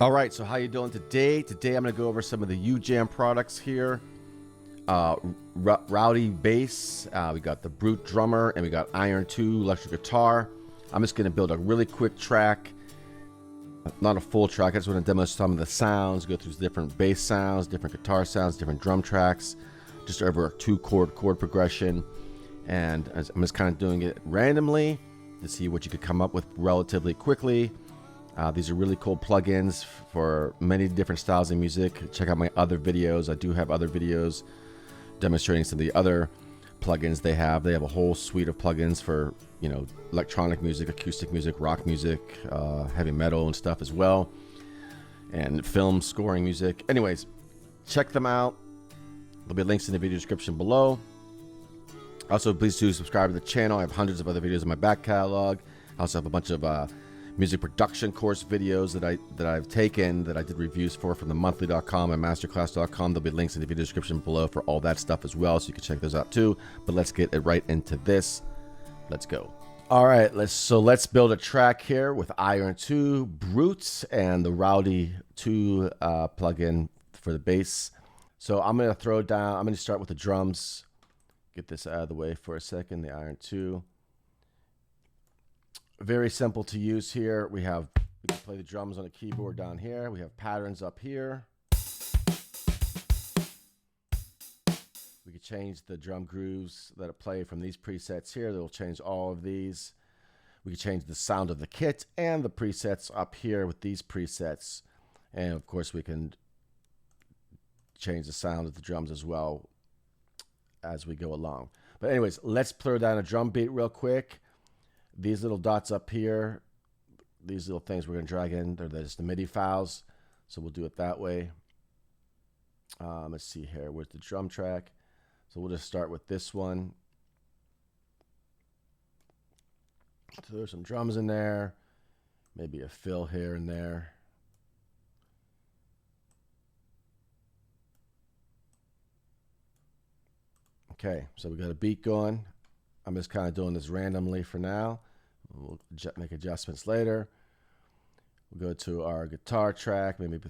All right, so how you doing today? Today I'm going to go over some of the Ujam products here. Rowdy bass, we got the Brute drummer, and we got Iron2 electric guitar. I'm just going to build a really quick track, not a full track. I just want to demo some of the sounds, go through different bass sounds, different guitar sounds, different drum tracks, just over a 2-chord chord progression. And I'm just kind of doing it randomly to see what you could come up with relatively quickly. These are really cool plugins for many different styles of music. Check out my other videos. I do have other videos demonstrating some of the other plugins they have. They have a whole suite of plugins for, you know, electronic music, acoustic music, rock music, heavy metal and stuff as well, and film scoring music. Anyways, check them out. There'll be links in the video description below. Also, please do subscribe to the channel. I have hundreds of other videos in my back catalog. I also have a bunch of music production course videos that I've taken, that I did reviews for from the monthly.com and masterclass.com. There'll be links in the video description below for all that stuff as well, so you can check those out too. But let's get it right into this. Let's go. All right, let's build a track here with Iron2, Brute, and the ROWDY 2 plugin for the bass. So I'm gonna throw down. I'm gonna start with the drums. Get this out of the way for a second. The Iron2. Very simple to use here. We can play the drums on a keyboard down here. We have patterns up here. We could change the drum grooves that play from these presets here. They'll change all of these. We could change the sound of the kit and the presets up here with these presets. And of course we can change the sound of the drums as well as we go along. But anyways, let's throw down a drum beat real quick. These little dots up here, these little things we're going to drag in, they're just the MIDI files. So we'll do it that way. Let's see here, where's the drum track? So we'll just start with this one. So there's some drums in there, maybe a fill here and there. Okay, so we got a beat going. I'm just kind of doing this randomly for now. We'll make adjustments later. We'll go to our guitar track, maybe.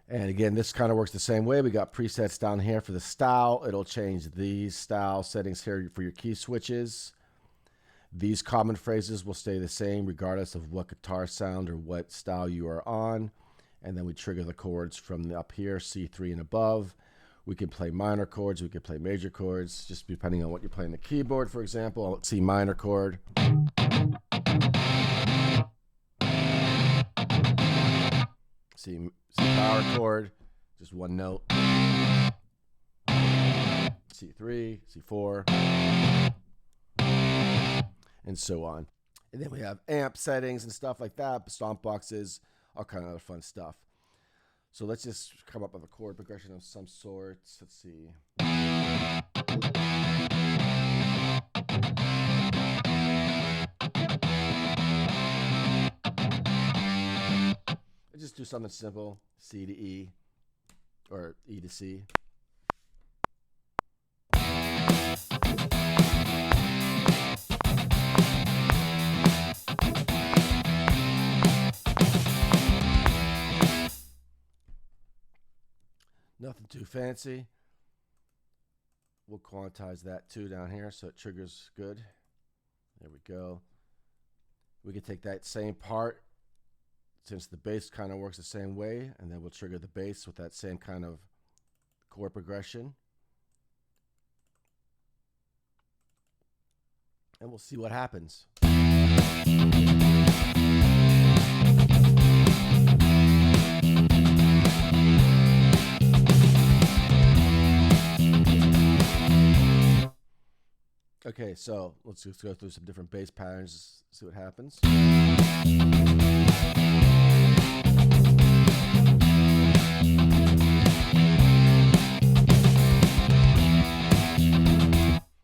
And again, this kind of works the same way. We got presets down here for the style. It'll change these style settings here for your key switches. These common phrases will stay the same regardless of what guitar sound or what style you are on. And then we trigger the chords from up here, C3 and above. We can play minor chords, we can play major chords, just depending on what you're playing the keyboard, for example. C minor chord. C power chord, just one note. C3, C4, and so on. And then we have amp settings and stuff like that, stomp boxes, all kind of other fun stuff. So let's just come up with a chord progression of some sorts. Let's see. Let's just do something simple. C to E, or E to C. Nothing too fancy. We'll quantize that too down here so it triggers good. There we go. We can take that same part, since the bass kind of works the same way, and then we'll trigger the bass with that same kind of chord progression. And we'll see what happens. Okay, so let's just go through some different bass patterns, see what happens.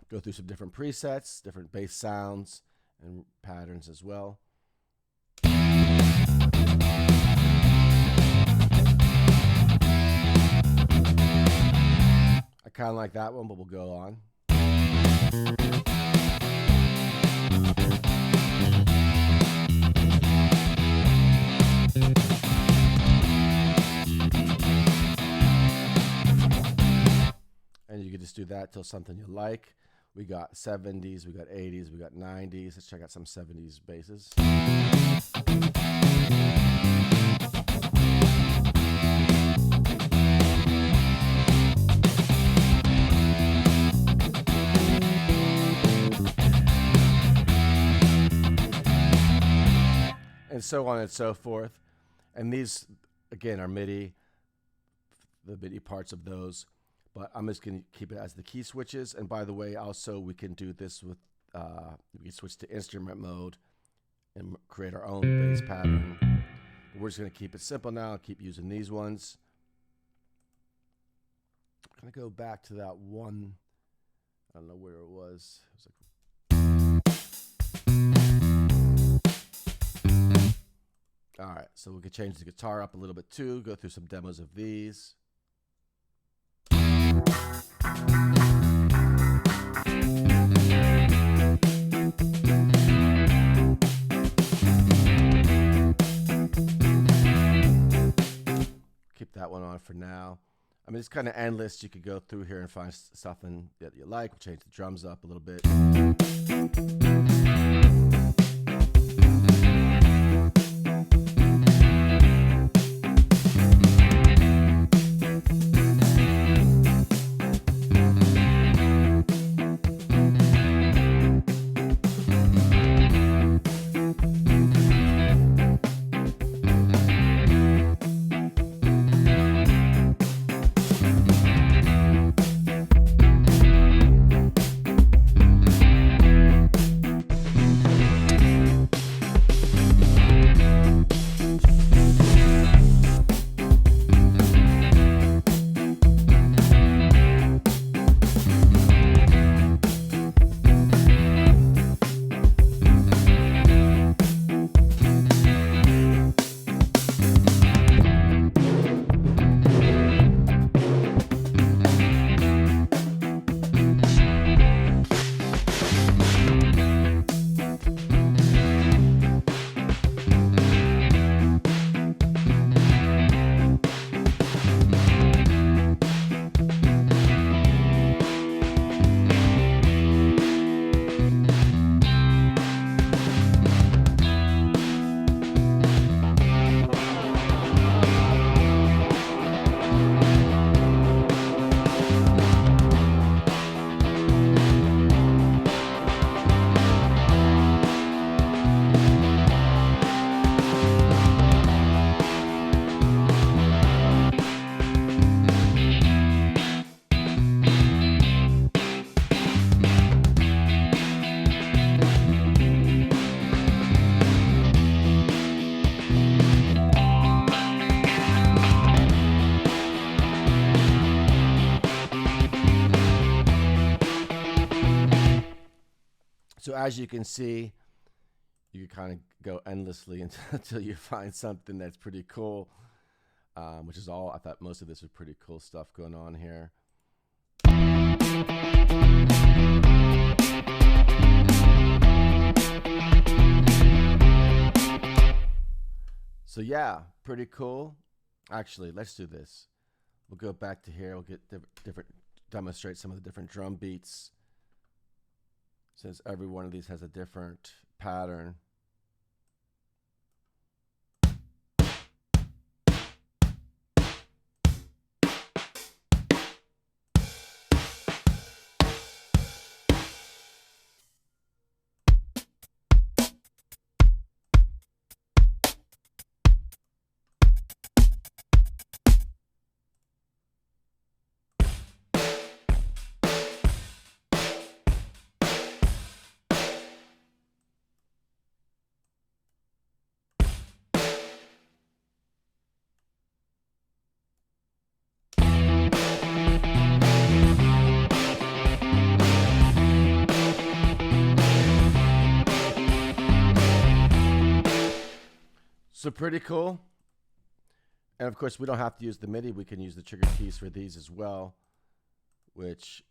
Go through some different presets, different bass sounds and patterns as well. I kind of like that one, but we'll go on. through that till something you like. We got 70s, we got 80s, we got 90s. Let's check out some 70s basses. And so on and so forth. And these, again, are MIDI, the MIDI parts of those. But I'm just going to keep it as the key switches. And by the way, also we can do this with, we can switch to instrument mode and create our own bass pattern. But we're just going to keep it simple now, keep using these ones. I'm going to go back to that one. I don't know where it was. It was like, all right, so we could change the guitar up a little bit too, go through some demos of these. Keep that one on for now. I mean, it's kind of endless. You could go through here and find something that you like. We'll change the drums up a little bit. So as you can see, you can kind of go endlessly until you find something that's pretty cool, which is all. I thought most of this was pretty cool stuff going on here. So yeah, pretty cool. Actually, let's do this. We'll go back to here. We'll get demonstrate some of the different drum beats, since every one of these has a different pattern. So pretty cool. And of course, we don't have to use the MIDI. We can use the trigger keys for these as well, which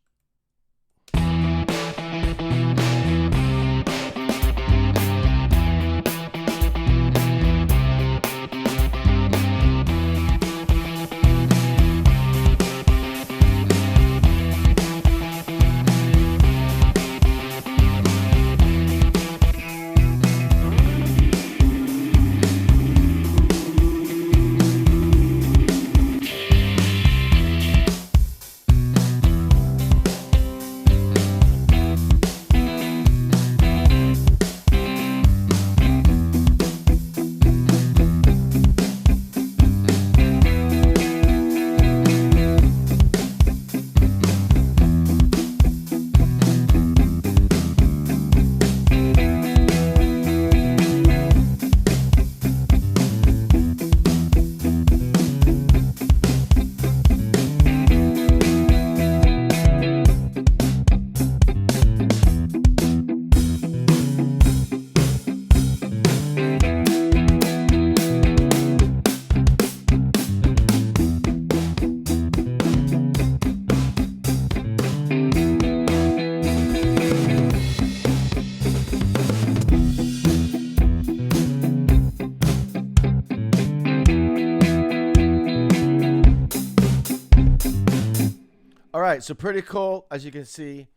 right, so pretty cool. As you can see,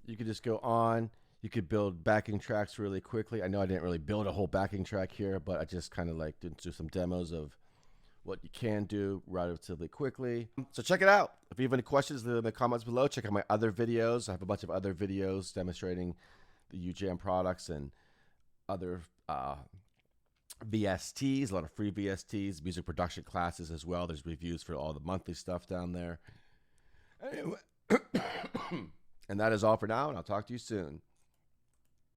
you could just go on. You could build backing tracks really quickly. I know I didn't really build a whole backing track here, but I just kind of like did some demos of what you can do relatively quickly. So check it out. If you have any questions, leave them in the comments below. Check out my other videos. I have a bunch of other videos demonstrating the Ujam products and other VSTs, a lot of free VSTs, music production classes as well. There's reviews for all the monthly stuff down there. Anyway, and that is all for now, and I'll talk to you soon.